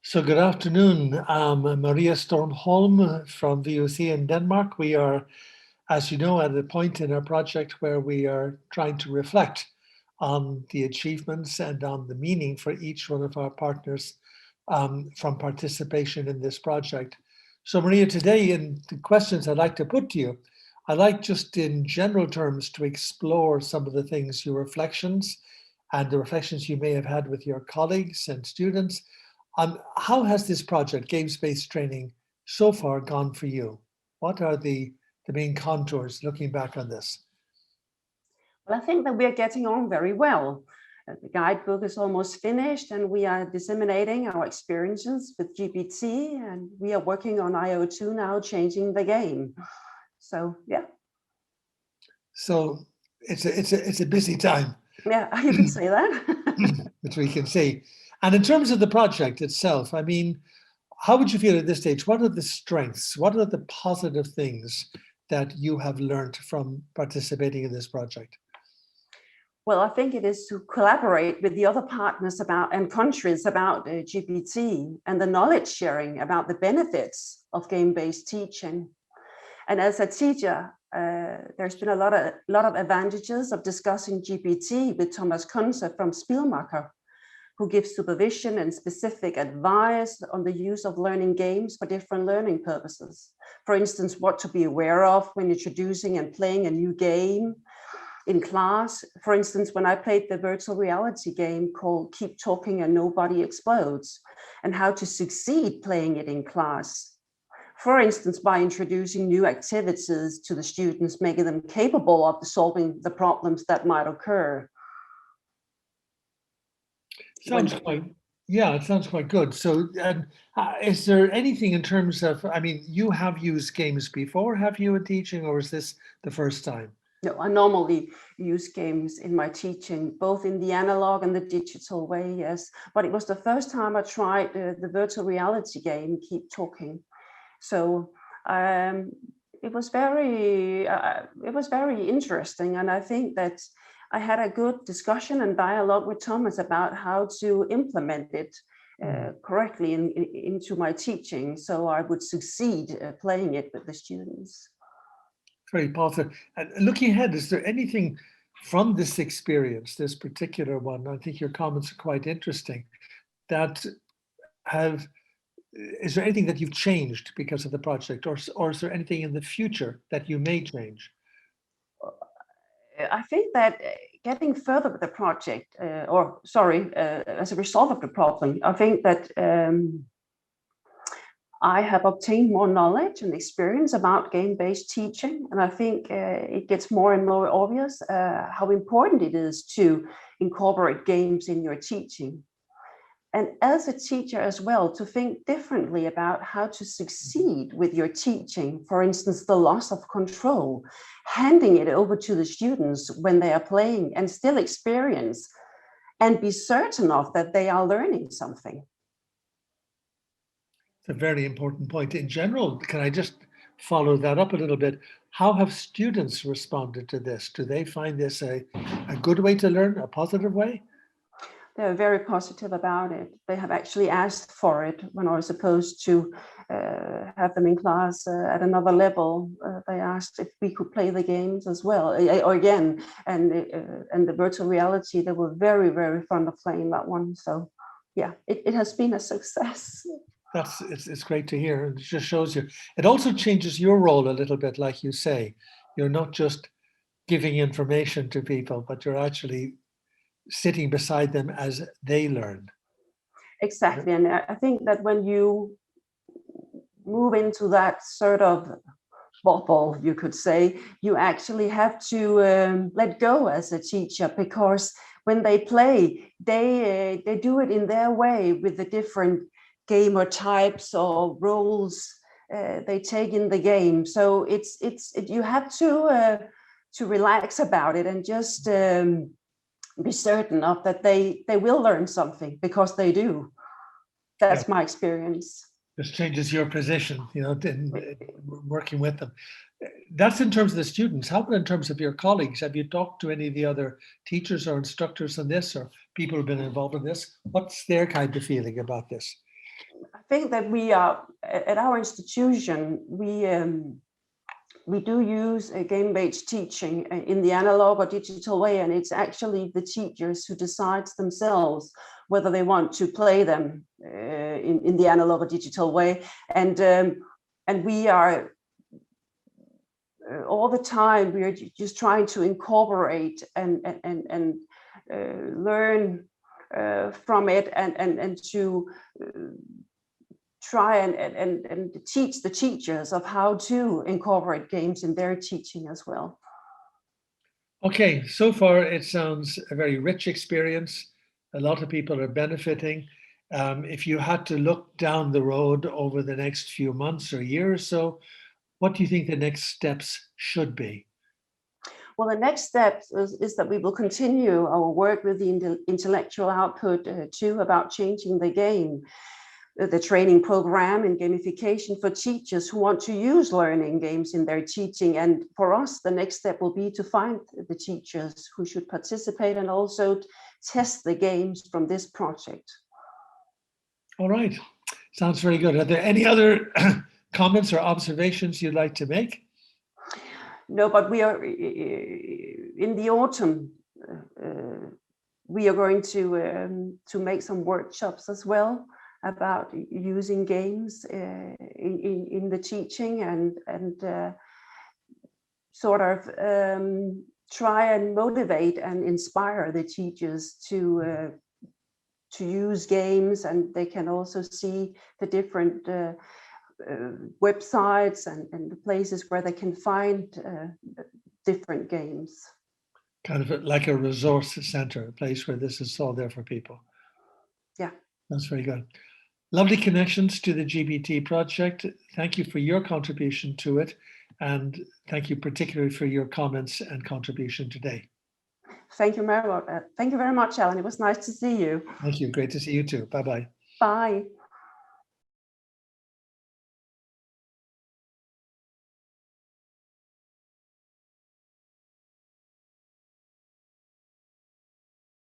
So good afternoon. I'm Maria Storm-Holm from VUC in Denmark. We are, as you know, at a point in our project where we are trying to reflect on the achievements and on the meaning for each one of our partners from participation in this project. So Maria, today in the questions I'd like to put to you, I'd like just in general terms to explore some of the things, your reflections and the reflections you may have had with your colleagues and students. How has this project, games-based training, so far gone for you? What are the main contours looking back on this? Well, I think that we are getting on very well. The guidebook is almost finished and we are disseminating our experiences with GBT, and we are working on IO2 now, changing the game. So, yeah. So it's a busy time. Yeah, you could say that. Which we can see. And in terms of the project itself, I mean, how would you feel at this stage? What are the strengths? What are the positive things that you have learned from participating in this project? Well, I think it is to collaborate with the other partners and countries about GBT and the knowledge sharing about the benefits of game-based teaching. And as a teacher, there's been a lot of advantages of discussing GBT with Thomas Kunze from Spielmacher, who gives supervision and specific advice on the use of learning games for different learning purposes. For instance, what to be aware of when introducing and playing a new game in class. For instance, when I played the virtual reality game called Keep Talking and Nobody Explodes, and how to succeed playing it in class. For instance, by introducing new activities to the students, making them capable of solving the problems that might occur. It sounds quite good. So is there anything in terms of, I mean, you have used games before, have you, in teaching, or is this the first time? No, I normally use games in my teaching, both in the analog and the digital way, yes. But it was the first time I tried the virtual reality game, Keep Talking. So it was very interesting, and I think that I had a good discussion and dialogue with Thomas about how to implement it correctly into my teaching, so I would succeed playing it with the students. Very positive. And looking ahead, is there anything from this experience, this particular one, I think your comments are quite interesting, is there anything that you've changed because of the project, or is there anything in the future that you may change? I think that getting further with the project, as a result of the problem, I think that I have obtained more knowledge and experience about game-based teaching, and I think it gets more and more obvious how important it is to incorporate games in your teaching. And as a teacher as well, to think differently about how to succeed with your teaching. For instance, the loss of control, handing it over to the students when they are playing and still experience and be certain of that they are learning something. It's a very important point. In general, can I just follow that up a little bit? How have students responded to this? Do they find this a good way to learn, a positive way? They're very positive about it. They have actually asked for it when I was supposed to have them in class at another level. They asked if we could play the games as well, or again, and the virtual reality. They were very, very fond of playing that one. So, yeah, it has been a success. It's great to hear. It just shows you. It also changes your role a little bit, like you say. You're not just giving information to people, but you're actually sitting beside them as they learn. Exactly, and I think that when you move into that sort of bubble, you could say, you actually have to let go as a teacher, because when they play, they do it in their way with the different gamer types or roles they take in the game. So you have to relax about it and just be certain of that they will learn something, because they do. That's my experience. This changes your position, you know, in working with them. That's in terms of the students. How about in terms of your colleagues? Have you talked to any of the other teachers or instructors on this, or people who've been involved in this? What's their kind of feeling about this? I think that we are, at our institution, we do use a game-based teaching in the analog or digital way, and it's actually the teachers who decides themselves whether they want to play them in the analog or digital way. And we are all the time, we are just trying to incorporate and learn from it and to try and teach the teachers of how to incorporate games in their teaching as well. Okay, so far it sounds a very rich experience. A lot of people are benefiting. If you had to look down the road over the next few months or year or so, what do you think the next steps should be? Well, the next step is that we will continue our work with the intellectual output too, about changing the game, the training program and gamification for teachers who want to use learning games in their teaching. And for us, the next step will be to find the teachers who should participate and also test the games from this project. All right, sounds very good. Are there any other comments or observations you'd like to make? No, but we are in the autumn. We are going to make some workshops as well about using games in the teaching and sort of try and motivate and inspire the teachers to use games, and they can also see the different websites and the places where they can find different games. Kind of like a resource center, a place where this is all there for people. Yeah. That's very good. Lovely connections to the GBT project. Thank you for your contribution to it. And thank you particularly for your comments and contribution today. Thank you very much. Thank you very much, Alan. It was nice to see you. Thank you. Great to see you too. Bye-bye. Bye.